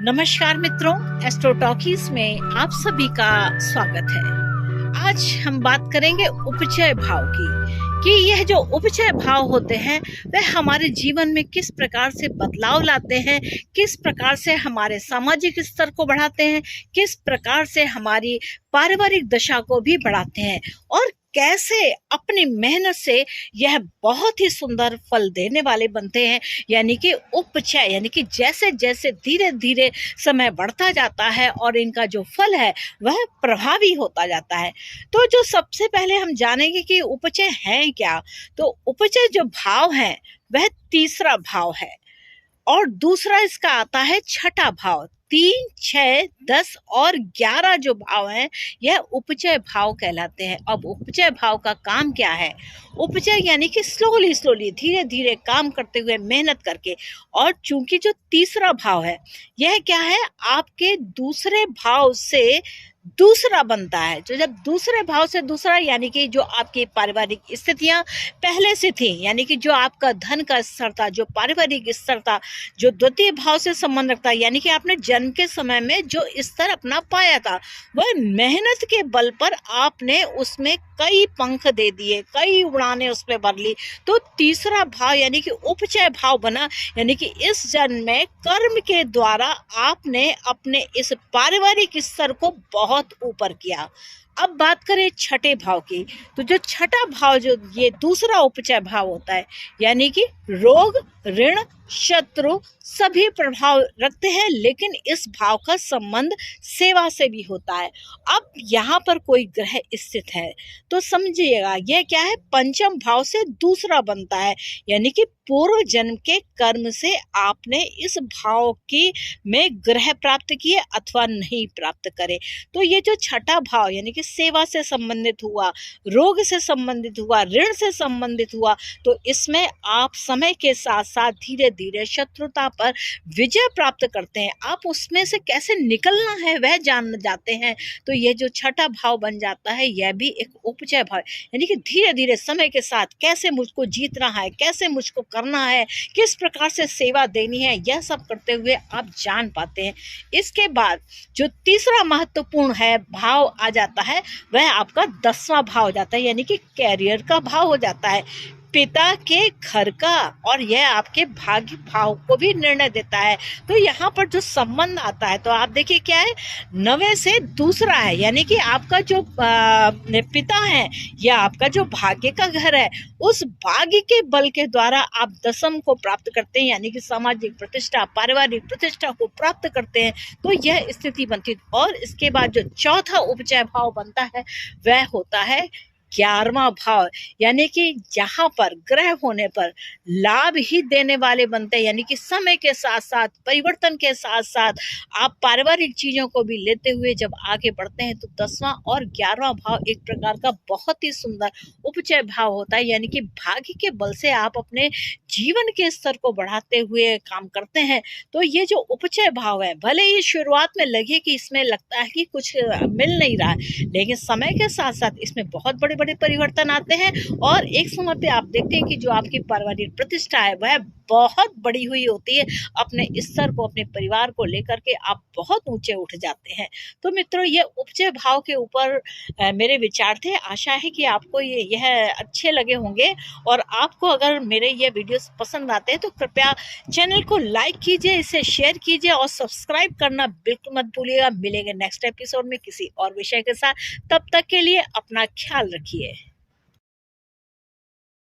नमस्कार मित्रों, astro talkies में आप सभी का स्वागत है। आज हम बात करेंगे उपचय भाव की कि यह जो उपचय भाव होते हैं वह हमारे जीवन में किस प्रकार से बदलाव लाते हैं, किस प्रकार से हमारे सामाजिक स्तर को बढ़ाते हैं, किस प्रकार से हमारी पारिवारिक दशा को भी बढ़ाते हैं और कैसे अपनी मेहनत से यह बहुत ही सुंदर फल देने वाले बनते हैं। यानी कि उपचय, यानी कि जैसे जैसे धीरे धीरे समय बढ़ता जाता है और इनका जो फल है वह प्रभावी होता जाता है। तो जो सबसे पहले हम जानेंगे कि उपचय है क्या। तो उपचय जो भाव है वह तीसरा भाव है और दूसरा इसका आता है छठा भाव। 3, 6, 10 और 11 जो भाव हैं यह उपचय भाव कहलाते हैं। अब उपचय भाव का काम क्या है? उपचय यानी कि स्लोली धीरे धीरे काम करते हुए मेहनत करके। और चूंकि जो तीसरा भाव है यह क्या है, आपके दूसरे भाव से दूसरा बनता है। जो जब दूसरे भाव से दूसरा, यानी कि जो आपकी पारिवारिक स्थितियां पहले से थी, यानी कि जो आपका धन का स्तर था, जो पारिवारिक स्तर था, जो द्वितीय भाव से संबंध रखता है, यानी कि आपने जन्म के समय में जो स्तर अपना पाया था वह मेहनत के बल पर आपने उसमें कई पंख दे दिए, कई उड़ाने उसमें भर ली, तो तीसरा भाव यानी कि उपचय भाव बना। यानी कि इस जन्म में कर्म के द्वारा आपने अपने इस पारिवारिक स्तर को बहुत ऊपर किया। अब बात करें छठे भाव की, तो जो छठा भाव जो ये दूसरा उपचय भाव होता है, यानी कि रोग, ऋण, शत्रु सभी प्रभाव रखते हैं, लेकिन इस भाव का संबंध सेवा से भी होता है। अब यहाँ पर कोई ग्रह स्थित है तो समझिएगा यह क्या है, पंचम भाव से दूसरा बनता है, यानी कि पूर्व जन्म के कर्म से आपने इस भाव की में ग्रह प्राप्त किए अथवा नहीं प्राप्त करे। तो ये जो छठा भाव यानी कि सेवा से संबंधित हुआ, रोग से संबंधित हुआ, ऋण से संबंधित हुआ, तो इसमें आप समय के साथ साथ धीरे धीरे शत्रुता पर विजय प्राप्त करते हैं। आप उसमें से कैसे निकलना है वह जान जाते हैं। तो यह जो छठा भाव बन जाता है यह भी एक उपचय भाव, यानी कि धीरे धीरे समय के साथ कैसे मुझको जीतना है, कैसे मुझको करना है, किस प्रकार से सेवा देनी है, यह सब करते हुए आप जान पाते हैं। इसके बाद जो तीसरा महत्वपूर्ण है भाव आ जाता है वह आपका 10वां भाव हो जाता है, यानी कि कैरियर का भाव हो जाता है, पिता के घर का, और यह आपके भाग्य भाव को भी निर्णय देता है। तो यहाँ पर जो संबंध आता है तो आप देखिए क्या है, 9वें से दूसरा है, यानी कि आपका जो पिता है या आपका जो भाग्य का घर है उस भाग्य के बल के द्वारा आप 10म को प्राप्त करते हैं, यानी कि सामाजिक प्रतिष्ठा, पारिवारिक प्रतिष्ठा को प्राप्त करते हैं। तो यह स्थिति बनती है। और इसके बाद जो चौथा उपचय भाव बनता है वह होता है 11वां भाव, यानी कि जहाँ पर ग्रह होने पर लाभ ही देने वाले बनते हैं, यानी कि समय के साथ साथ, परिवर्तन के साथ साथ आप पारिवारिक चीज़ों को भी लेते हुए जब आगे बढ़ते हैं तो 10वां और 11वां भाव एक प्रकार का बहुत ही सुंदर उपचय भाव होता है, यानी कि भाग्य के बल से आप अपने जीवन के स्तर को बढ़ाते हुए काम करते हैं। तो ये जो उपचय भाव है, भले ही शुरुआत में लगे कि इसमें लगता है कि कुछ मिल नहीं रहा है, लेकिन समय के साथ साथ इसमें बहुत बड़े बड़े परिवर्तन आते हैं और एक समय पे आप देखते हैं कि जो आपकी पारिवारिक प्रतिष्ठा है वह बहुत बड़ी हुई होती है। अपने स्तर को, अपने परिवार को लेकर के आप बहुत ऊंचे उठ जाते हैं। तो मित्रों, ये उपचय भाव के ऊपर मेरे विचार थे। आशा है कि आपको यह अच्छे लगे होंगे और आपको अगर मेरे ये वीडियोस पसंद आते हैं तो कृपया चैनल को लाइक कीजिए, इसे शेयर कीजिए और सब्सक्राइब करना बिल्कुल मत भूलिएगा। मिलेंगे नेक्स्ट एपिसोड में किसी और विषय के साथ। तब तक के लिए अपना ख्याल रखिए।